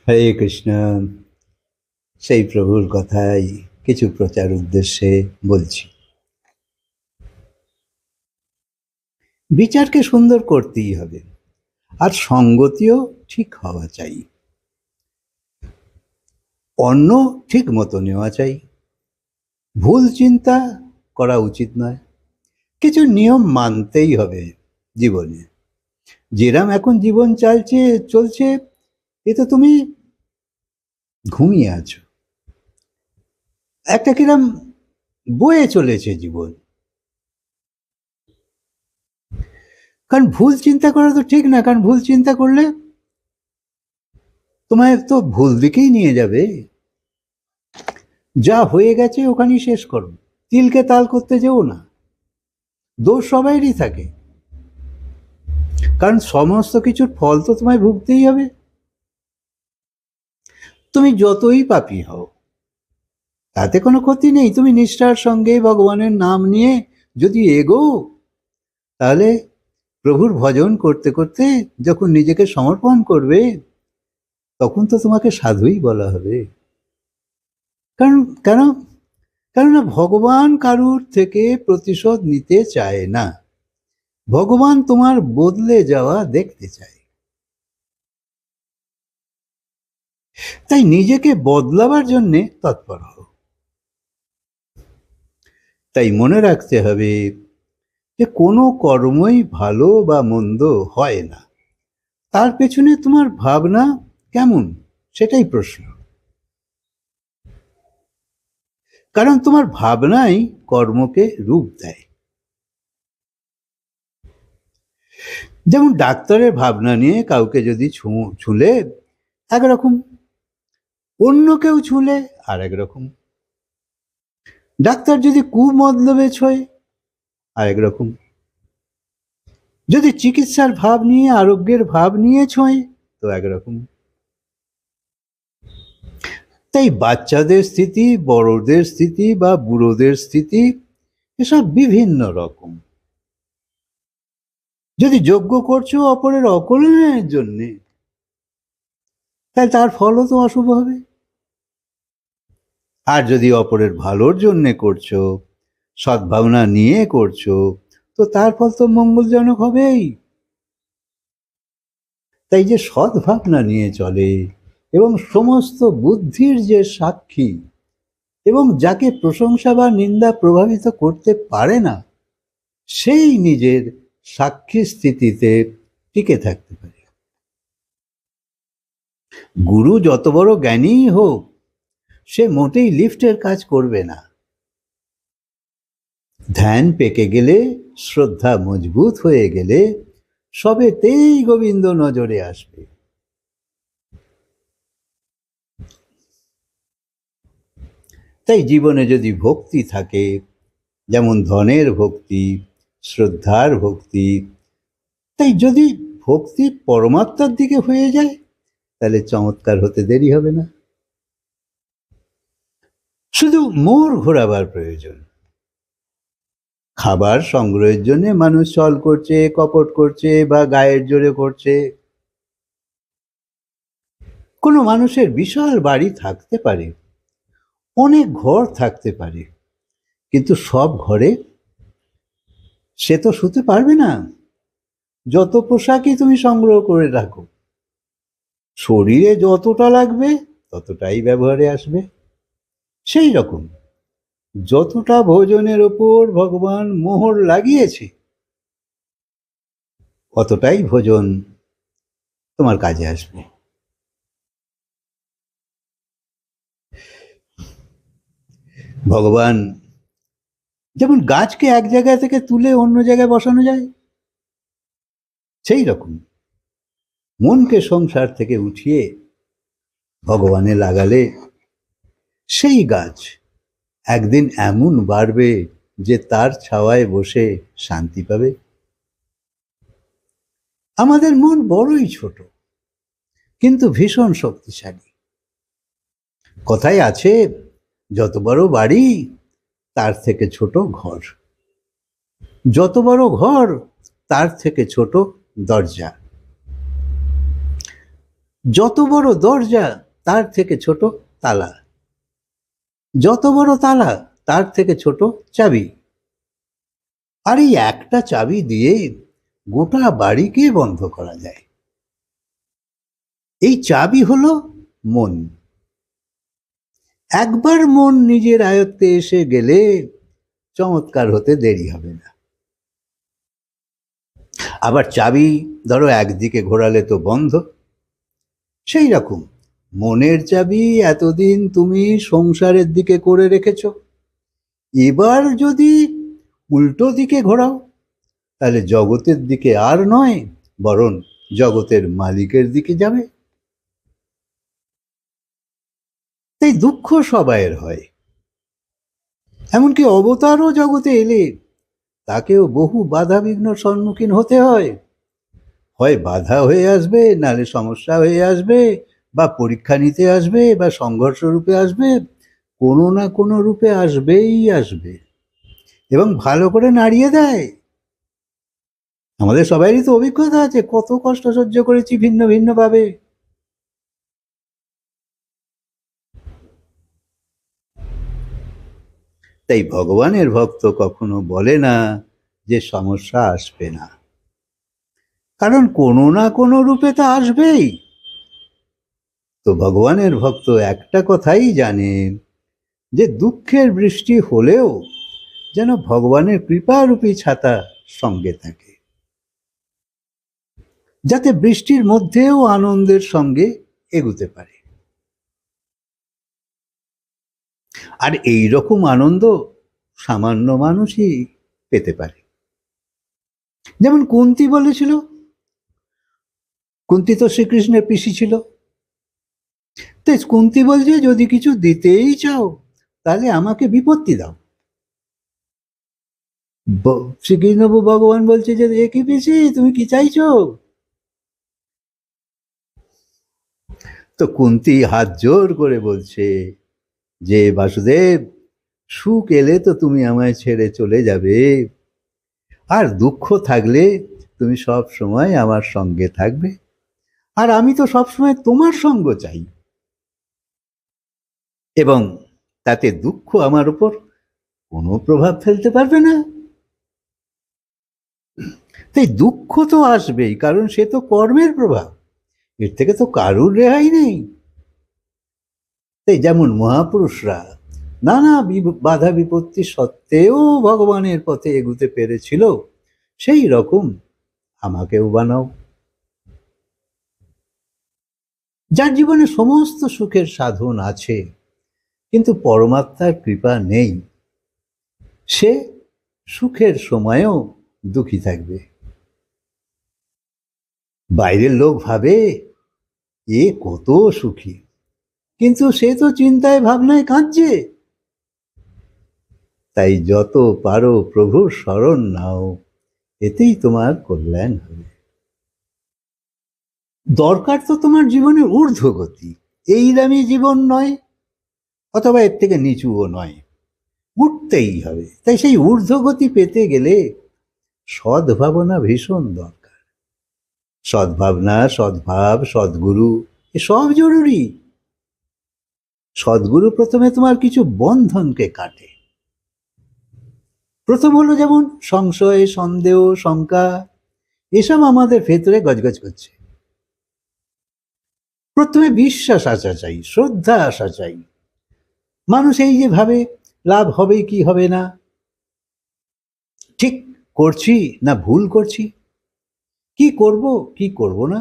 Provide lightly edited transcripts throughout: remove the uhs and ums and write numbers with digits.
হরে কৃষ্ণ। সেই প্রভুর কথাই কিছু প্রচার উদ্দেশ্যে বলছি। বিচারকে সুন্দর করতেই হবে, আর সঙ্গতিও ঠিক হওয়া চাই, অন্য ঠিক মতো নেওয়া চাই, ভুল চিন্তা করা উচিত নয়। কিছু নিয়ম মানতেই হবে জীবনে। যেরাম এখন জীবন চলছে, এ তো তুমি ঘুমিয়ে আছো, একটা কিরম বয়ে চলেছে জীবন। কারণ ভুল চিন্তা করা তো ঠিক না, কারণ ভুল চিন্তা করলে তোমায় তো ভুল দিকেই নিয়ে যাবে। যা হয়ে গেছে ওখানেই শেষ করো, তিলকে তাল করতে যেও না। দোষ সবাইরই থাকে, কারণ সমস্ত কিছুর ফল তো তোমায় ভুগতেই হবে। তুমি যতই পাপী হও তাতে কোনো ক্ষতি নেই। তুমি নিষ্ঠার সঙ্গে ভগবানের নাম নিয়ে যদি এগো, তাহলে প্রভুর ভজন করতে করতে যখন নিজেকে সমর্পণ করবে, তখন তো তোমাকে সাধুই বলা হবে। কারণ কেন কেননা ভগবান কারুর থেকে প্রতিশোধ নিতে চায় না, ভগবান তোমার বদলে যাওয়া দেখতে চায়। তাই নিজেকে বদলাবার জন্যে তৎপর হও। তাই মনে রাখতে হবে যে কোনো কর্মই ভালো বা মন্দ হয় না, তার পেছনে তোমার ভাবনা কেমন সেটাই প্রশ্ন। কারণ তোমার ভাবনাই কর্মকে রূপ দেয়। যেমন ডাক্তারের ভাবনা নিয়ে কাউকে যদি ছুলে একরকম, অন্য কেউ ছুলে আর একরকম। ডাক্তার যদি কুমতলবে ছোঁয় আর একরকম, যদি চিকিৎসার ভাব নিয়ে আরোগ্যের ভাব নিয়ে ছোঁয় তো একরকম। তাই বাচ্চাদের স্থিতি, বড়দের স্থিতি বা বুড়োদের স্থিতি এসব বিভিন্ন রকম। যদি যজ্ঞ করছো অপরের অকল্যাণের জন্যে, তাহলে তার ফলও তো অশুভ হবে। আর যদি অপরের ভালোর জন্যে করছো, সদ্ভাবনা নিয়ে করছো, তো তার ফল তো মঙ্গলজনক হবেই। তাই যে সদ্ভাবনা নিয়ে চলে এবং সমস্ত বুদ্ধির যে সাক্ষী, এবং যাকে প্রশংসা বা নিন্দা প্রভাবিত করতে পারে না, সেই নিজের সাক্ষী স্থিতিতে টিকে থাকতে পারে। গুরু যত বড় জ্ঞানীই হোক, সে মোটেই লিফটের কাজ করবে না। ধ্যান পেকে গেলে, শ্রদ্ধা মজবুত হয়ে গেলে সবেতেই গোবিন্দ নজরে আসবে। তাই জীবনে যদি ভক্তি থাকে, যেমন ধনের ভক্তি, শ্রদ্ধার ভক্তি, তাই যদি ভক্তি পরমাত্মার দিকে হয়ে যায়, তাহলে চমৎকার হতে দেরি হবে না। শুধু মোড় ঘোরাবার প্রয়োজন। খাবার সংগ্রহের জন্য মানুষ ছল করছে, কপট করছে বা গায়ের জোরে করছে। কোনো মানুষের বিশাল বাড়ি থাকতে পারে, অনেক ঘর থাকতে পারে, কিন্তু সব ঘরে সে তো শুতে পারবে না। যত পোশাকই তুমি সংগ্রহ করে রাখো, শরীরে যতটা লাগবে ততটাই ব্যবহারে আসবে। সেই রকম যতটা ভোজনের ওপর ভগবান মোহর লাগিয়েছে, অতটাই ভোজন তোমার কাজে আসবে। ভগবান যেমন গাছকে এক জায়গা থেকে তুলে অন্য জায়গায় বসানো যায়, সেই রকম মনকে সংসার থেকে উঠিয়ে ভগবানে লাগালে সেই গাছ একদিন এমন বাড়বে যে তার ছাওয়ায় বসে শান্তি পাবে। আমাদের মন বড়ই ছোট, কিন্তু ভীষণ শক্তিশালী। কথায় আছে, যত বড় বাড়ি তার থেকে ছোট ঘর, যত বড় ঘর তার থেকে ছোট দরজা। যত বড় দরজা তার থেকে ছোট তালা, যত বড় তালা তার থেকে ছোট চাবি। আর এই একটা চাবি দিয়ে গোটা বাড়িকে বন্ধ করা যায়। এই চাবি হলো মন। একবার মন নিজের আয়ত্তে এসে গেলে চমৎকার হতে দেরি হবে না। আবার চাবি ধরো একদিকে ঘোরালে তো বন্ধ। সেই রকম মনের চাবি এতদিন তুমি সংসারের দিকে করে রেখেছ, এবার যদি উল্টো দিকে ঘোরাও তাহলে জগতের দিকে আর নয়, বরং জগতের মালিকের দিকে যাবে। তাই দুঃখ সবাইয়ের হয়, এমনকি অবতারও জগতে এলে তাকেও বহু বাধা বিঘ্ন সম্মুখীন হতে হয়। হয় বাধা হয়ে আসবে, নালে সমস্যা হয়ে আসবে, বা পরীক্ষা নিতে আসবে, বা সংঘর্ষ রূপে আসবে, কোনো না কোনো রূপে আসবেই আসবে, এবং ভালো করে নাড়িয়ে দেয়। আমাদের সবারই তো অভিজ্ঞতা আছে, কত কষ্ট সহ্য করেছি ভিন্ন ভিন্ন ভাবে। তাই ভগবানের ভক্ত কখনো বলে না যে সমস্যা আসবে না, কারণ কোনো না কোনো রূপে তা আসবেই। তো ভগবানের ভক্ত একটা কথাই জানেন, যে দুঃখের বৃষ্টি হলেও যেন ভগবানের কৃপারূপী ছাতা সঙ্গে থাকে, যাতে বৃষ্টির মধ্যেও আনন্দের সঙ্গে এগুতে পারে। আর এই রকম আনন্দ সামান্য মানুষই পেতে পারে। যেমন কুন্তী বলেছিল, কুন্তী তো শ্রীকৃষ্ণের পিসি ছিল, তাই কুন্তী বলছে যদি কিছু দিতেই চাও তাহলে আমাকে বিপত্তি দাও। শ্রীকৃষ্ণ ভগবান বলছে যে এ কি পিসি, তুমি কি চাইছো? তো কুন্তী হাত জোর করে বলছে যে বাসুদেব, সুখ এলে তো তুমি আমায় ছেড়ে চলে যাবে, আর দুঃখ থাকলে তুমি সব সময় আমার সঙ্গে থাকবে, আর আমি তো সবসময় তোমার সঙ্গ চাই, এবং তাতে দুঃখ আমার উপর কোনো প্রভাব ফেলতে পারবে না। তাই দুঃখ তো আসবেই, কারণ সে তো কর্মের প্রভাব, এর থেকে তো কারুর রেহাই নেই। তাই যেমন মহাপুরুষরা নানা বাধা বিপত্তি সত্ত্বেও ভগবানের পথে এগুতে পেরেছিল, সেই রকম আমাকেও বানাও। যার জীবনে সমস্ত সুখের সাধন আছে কিন্তু পরমাত্মার কৃপা নেই, সে সুখের সময়েও দুঃখী থাকবে। বাইরের লোক ভাবে এ কত সুখী, কিন্তু সে তো চিন্তায় ভাবনায় কাঁদছে। তাই যত পারো প্রভুর শরণ নাও, এতেই তোমার কল্যাণ হবে। দরকার তো তোমার জীবনে ঊর্ধ্বগতি, এই দামি জীবন নয়, অথবা এর থেকে নিচুও নয়, উঠতেই হবে। তাই সেই ঊর্ধ্বগতি পেতে গেলে সদ্ভাবনা ভীষণ দরকার। সদ্ভাবনা, সদ্ভাব, সদ্গুরু, এসব জরুরি। সদ্গুরু প্রথমে তোমার কিছু বন্ধনকে কাটে। প্রথম হলো যেমন সংশয়, সন্দেহ, শঙ্কা, এসব আমাদের ভেতরে গজগজ করছে। প্রথমে বিশ্বাস আসা চাই, শ্রদ্ধা আসা চাই। মানুষ এই যে ভাবে লাভ হবে কি হবে না, ঠিক করছি না ভুল করছি, কি করব কি করব না,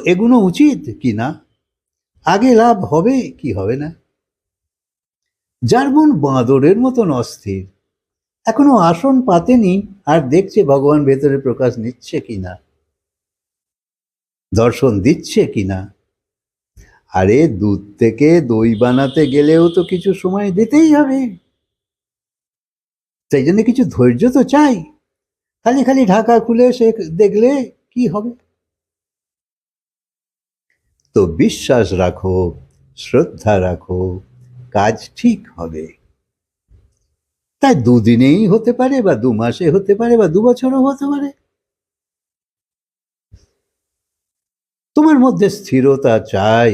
এগুলো উচিত কি না, আগে লাভ হবে কি হবে না। যার মন বাঁদরের মতন অস্থির, এখনো আসন পাতেনি, আর দেখছে ভগবান ভেতরে প্রকাশ নিচ্ছে কিনা, দর্শন দিচ্ছে কিনা। আরে দুধ থেকে দই বানাতে গেলেও তো কিছু সময় দিতেই হবে, সেই জন্য কিছু ধৈর্য তো চাই। খালি খালি ঢাকা খুলে সে দেখলে কি হবে। তো বিশ্বাস রাখো, শ্রদ্ধা রাখো, কাজ ঠিক হবে। তাই দুদিনেই হতে পারে, বা 2 মাসে হতে পারে, বা 2 বছরও হতে পারে। তোমার মধ্যে স্থিরতা চাই,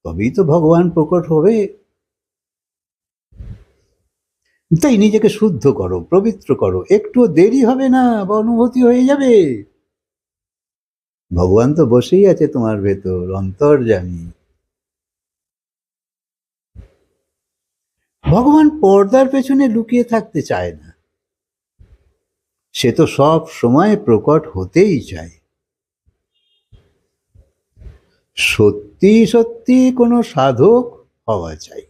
তবেই তো ভগবান প্রকট হবে। তাই নিজেকে শুদ্ধ করো, পবিত্র করো, একটু দেরি হবে না বা অনুভূতি হয়ে যাবে। ভগবান তো বসেই আছে তোমার ভেতর, অন্তর্যামী। ভগবান পর্দার পেছনে লুকিয়ে থাকতে চায় না, সে তো সব সময় প্রকট হতেই চায়। সত্যি সত্যি কোনো সাধক হওয়া চাই।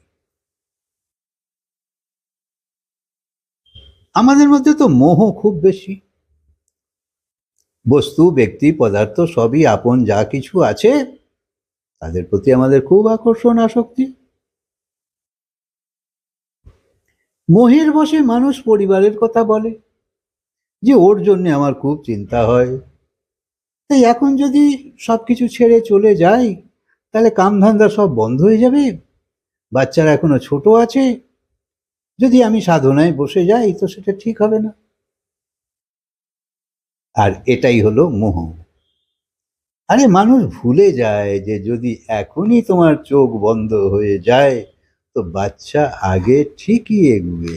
আমাদের মধ্যে তো মোহ খুব বেশি। বস্তু, ব্যক্তি, পদার্থ সবই আপন যা কিছু আছে তাদের প্রতি আমাদের খুব আকর্ষণ, আসক্তি। মোহের বশে মানুষ পরিবারের কথা বলে, যে ওর জন্য আমার খুব চিন্তা হয়। তাই এখন যদি সবকিছু ছেড়ে চলে যাই তাহলে কামধান্দা সব বন্ধ হয়ে যাবে, বাচ্চারা এখনো ছোট আছে, যদি আমি সাধনায় বসে যাই তো সেটা ঠিক হবে না। আর এটাই হলো মোহ। আরে মানুষ ভুলে যায় যে যদি এখনই তোমার চোখ বন্ধ হয়ে যায় তো বাচ্চা আগে ঠিকই এগুবে,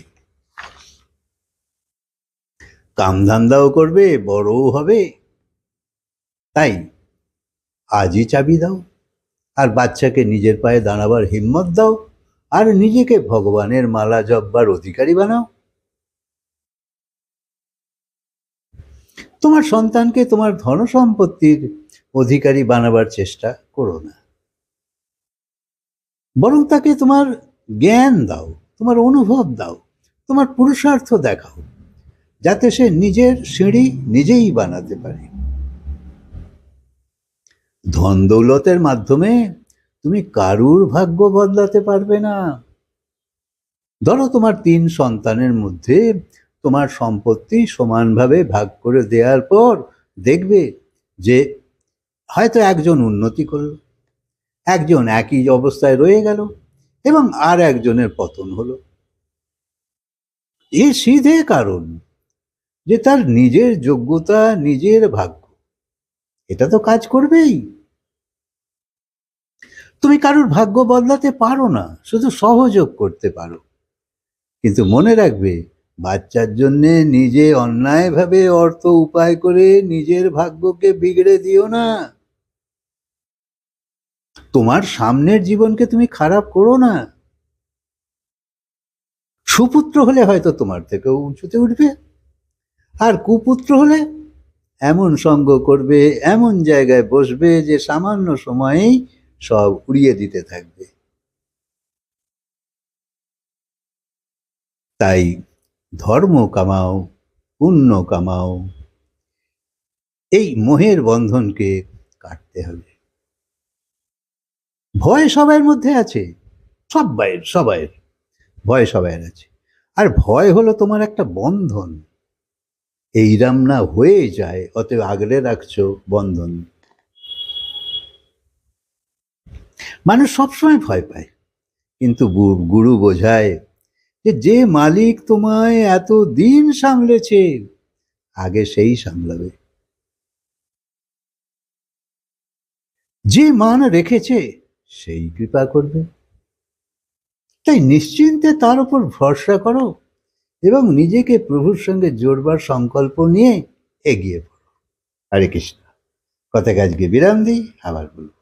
কামধান্দাও করবে, বড়ও হবে। তাই আজই চাবি দাও, আর বাচ্চাকে নিজের পায়ে দাঁড়াবার হিম্মত দাও, আর নিজেকে ভগবানের মালা জপবার অধিকারী বানাও। তোমার সন্তানকে তোমার ধন সম্পত্তির অধিকারী বানাবার চেষ্টা করো না, বরং তাকে তোমার জ্ঞান দাও, তোমার অনুভব দাও, তোমার পুরুষার্থ দেখাও, যাতে সে নিজের সিঁড়ি নিজেই বানাতে পারে। ধন দৌলতের মাধ্যমে তুমি কারুর ভাগ্য বদলাতে পারবে না। ধরো তোমার 3 সন্তানের মধ্যে তোমার সম্পত্তি সমানভাবে ভাগ করে দেওয়ার পর দেখবে যে হয়তো একজন উন্নতি করল, একজন একই অবস্থায় রয়ে গেল এবং আর একজনের পতন হলো। এ সিধে কারণ যে তার নিজের যোগ্যতা, নিজের ভাগ্য এটা তো কাজ করবেই। তুমি কারুর ভাগ্য বদলাতে পারো না, শুধু সহযোগ করতে পারো। কিন্তু মনে রাখবে, বাচ্চার জন্য নিজে অন্যায়ভাবে অর্থ উপায় করে নিজের ভাগ্যকে বিগড়ে দিও না। তোমার সামনের জীবনকে তুমি খারাপ করো না। সুপুত্র হলে হয়তো তোমার থেকেও উঁচুতে উঠবে, আর কুপুত্র হলে এমন সঙ্গ করবে, এমন জায়গায় বসবে যে সামান্য সময়েই সব উড়িয়ে দিতে থাকবে। তাই ধর্ম কামাও, পুণ্য কামাও, এই মোহের বন্ধনকে কাটতে হবে। ভয় সবার মধ্যে আছে, সবাই ভয় সবাই আছে। আর ভয় হলো তোমার একটা বন্ধন, এইরাম না হয়ে যায়, অতএব আগলে রাখছো বন্ধন। মানুষ সবসময় ভয় পায়, কিন্তু গুরু বোঝায় যে যে মালিক তোমায় এত দিন সামলেছে আগে সেই সামলাবে, যে মান রেখেছে সেই কৃপা করবে। তাই নিশ্চিন্তে তার উপর ভরসা করো এবং নিজেকে প্রভুর সঙ্গে জোড়বার সংকল্প নিয়ে এগিয়ে পড়ো। হরে কৃষ্ণ। কথাকে আজকে বিরাম দিই, আবার বলবো।